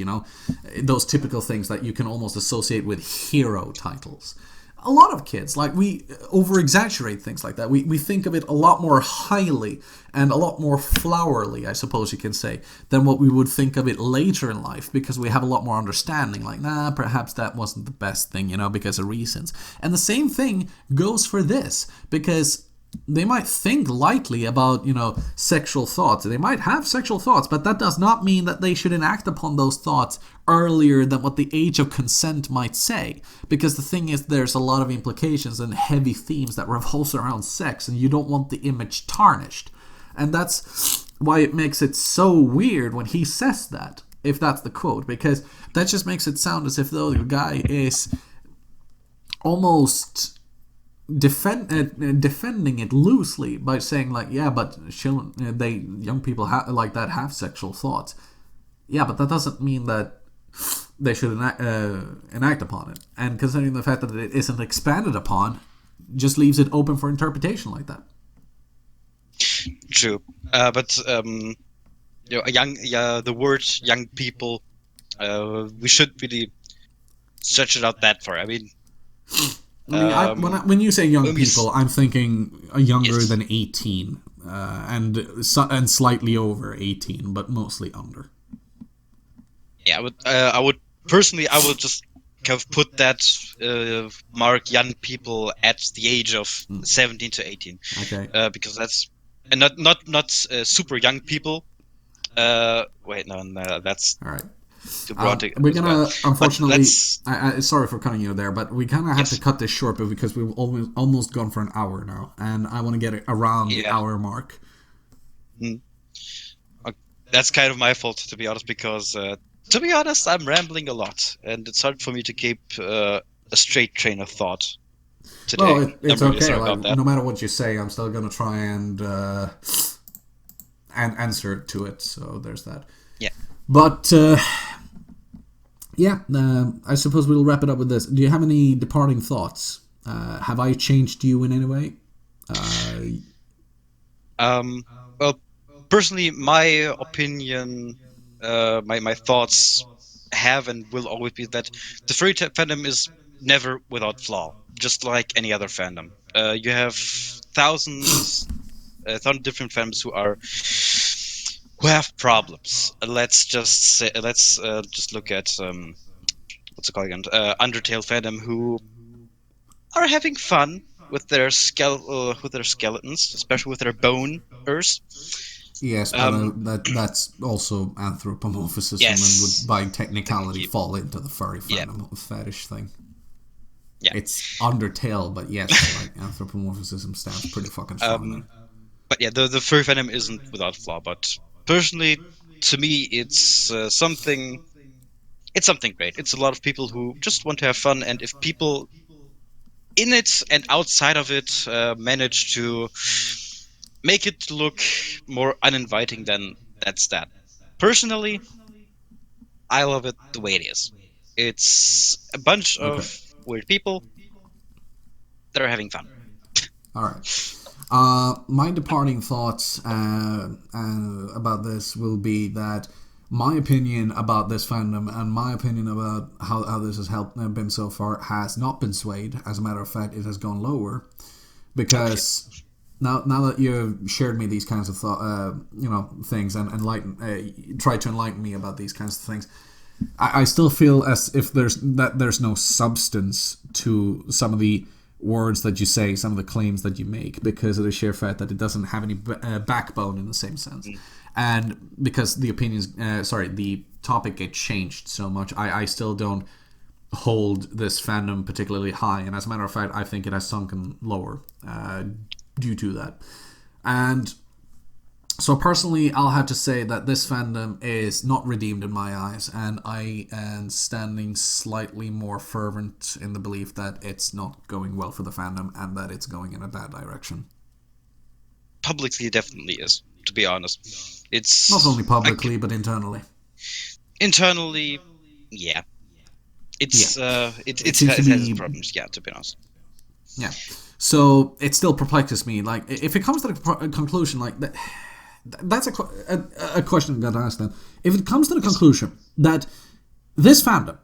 Those typical things that you can almost associate with hero titles. A lot of kids, like, we over-exaggerate things like that. We think of it a lot more highly and a lot more flowery, I suppose you can say, than what we would think of it later in life, because we have a lot more understanding. Like, perhaps that wasn't the best thing, because of reasons. And the same thing goes for this, because they might think lightly about, sexual thoughts. They might have sexual thoughts, but that does not mean that they should enact upon those thoughts earlier than what the age of consent might say. Because the thing is, there's a lot of implications and heavy themes that revolves around sex, and you don't want the image tarnished. And that's why it makes it so weird when he says that, if that's the quote, because that just makes it sound as if though the guy is almost defending it loosely by saying, like, yeah, but young people like that have sexual thoughts. Yeah, but that doesn't mean that they should enact upon it. And considering the fact that it isn't expanded upon, just leaves it open for interpretation like that. True, but the word young people, we should really stretch it out that far. I mean. When you say young people, I'm thinking younger than 18, and slightly over 18, but mostly under. Yeah, I would personally, I would just kind of put that mark young people at the age of 17 to 18. Okay. Because that's and not super young people. Wait, no, that's all right. We're gonna, unfortunately, sorry for cutting you there, but we kind of have to cut this short because we've almost gone for an hour now, and I want to get it around the hour mark. That's kind of my fault, to be honest, because to be honest, I'm rambling a lot, and it's hard for me to keep a straight train of thought today. Well, it's okay. Like, no matter what you say, I'm still gonna try and answer to it. So there's that. Yeah. But I suppose we'll wrap it up with this. Do you have any departing thoughts? Have I changed you in any way? Well, personally, my opinion, my thoughts have and will always be that the furry fandom is never without flaw, just like any other fandom. You have thousands different fandoms who have problems. Let's just look at what's it called again? Undertale fandom, who are having fun with their skeletons, especially with their boners. Yes, but that's also anthropomorphism and would, by technicality, fall into the furry fandom fetish thing. Yeah. It's Undertale, but yes, like anthropomorphism stands pretty fucking strong there. But yeah, the furry fandom isn't without flaw. But personally, to me, it's something great. It's a lot of people who just want to have fun, and if people in it and outside of it manage to make it look more uninviting, then that's that. Personally, I love it the way it is. It's a bunch Okay. of weird people that are having fun. All right. My departing thoughts about this will be that my opinion about this fandom and my opinion about how this has been so far has not been swayed. As a matter of fact, it has gone lower Okay. because now that you've shared me these kinds of things and try to enlighten me about these kinds of things, I still feel as if there's no substance to some of the words that you say, some of the claims that you make, because of the sheer fact that it doesn't have any backbone in the same sense, Mm. and because the topic gets changed so much. I still don't hold this fandom particularly high, and as a matter of fact, I think it has sunken lower due to that. And so personally, I'll have to say that this fandom is not redeemed in my eyes, and I am standing slightly more fervent in the belief that it's not going well for the fandom and that it's going in a bad direction. Publicly, it definitely is. To be honest, Not it's only like publicly, but internally. internally, yeah. Yeah. It It seems to has its be. problems. Yeah, to be honest. Yeah. So it still perplexes me. Like, if it comes to the conclusion, like, that's a question I got to ask then. If it comes to the Yes. conclusion that this fandom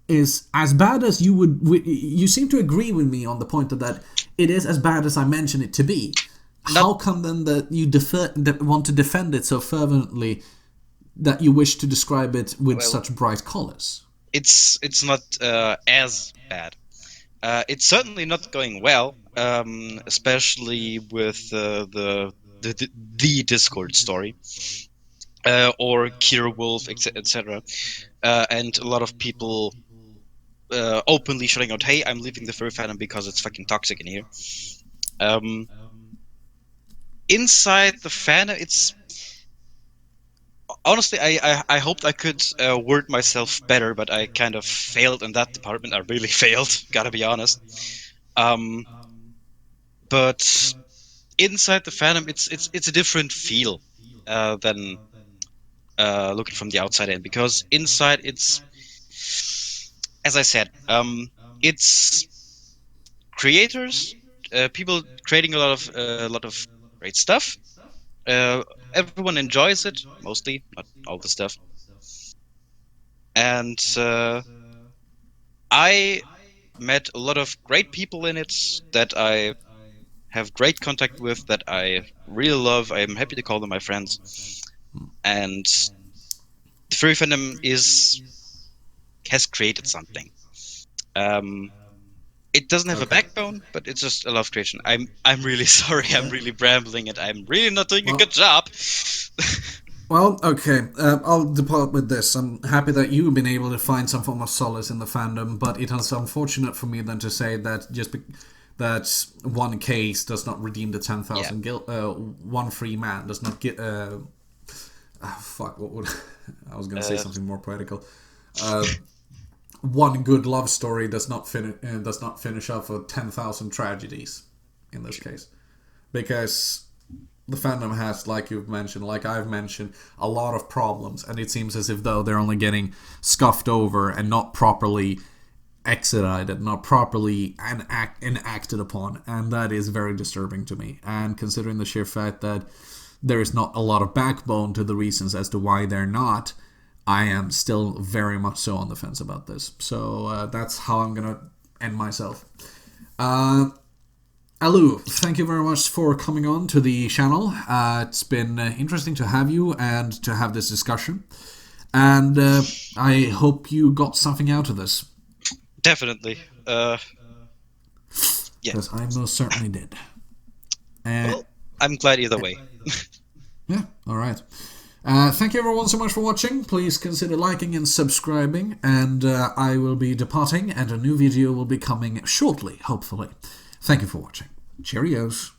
is as bad as you seem to agree with me on the point that it is as bad as I mentioned it to be. Not How come then that you want to defend it so fervently that you wish to describe it with well. such bright colors? It's not as bad. It's certainly not going well, especially with the Discord story or Kira Wolf, etc. And a lot of people openly shouting out, "Hey, I'm leaving the fur fandom because it's fucking toxic in here." Um, Inside the fandom, it's honestly, I hoped I could word myself better, but I kind of failed in that department. I really failed, gotta be honest. Um, but inside the fandom, it's a different feel than looking from the outside in, because inside it's, as I said, it's creators, people creating a lot of great stuff. Uh, Everyone enjoys it mostly, not all the stuff, and I met a lot of great people in it that I have great contact with, that I really love. I'm happy to call them my friends, and the furry fandom is has created something. Um, it doesn't have a Okay. backbone, but it's just a love creation. I'm really sorry. I'm really rambling, and I'm really not doing a good Well, job. okay. I'll depart with this. I'm happy that you've been able to find some form of solace in the fandom, but it is unfortunate for me then to say that that one case does not redeem the ten Yeah. thousand guilt. One free man does not get. Fuck. What would I was going to say Uh, something more poetical. One good love story does not finish off for 10,000 tragedies. In this case, because the fandom has, like you've mentioned, like I've mentioned, a lot of problems, and it seems as if though they're only getting scuffed over and not properly expedited, not properly enacted upon, and that is very disturbing to me. And considering the sheer fact that there is not a lot of backbone to the reasons as to why they're not, I am still very much so on the fence about this. So that's how I'm gonna end myself. Alu, thank you very much for coming on to the channel. It's been interesting to have you and to have this discussion. And I hope you got something out of this. Definitely. Yeah. Because I most certainly did. Uh, Well, I'm glad either way. yeah, alright. Thank you everyone so much for watching. Please consider liking and subscribing, and I will be departing, and a new video will be coming shortly, hopefully. Thank you for watching. Cheerios.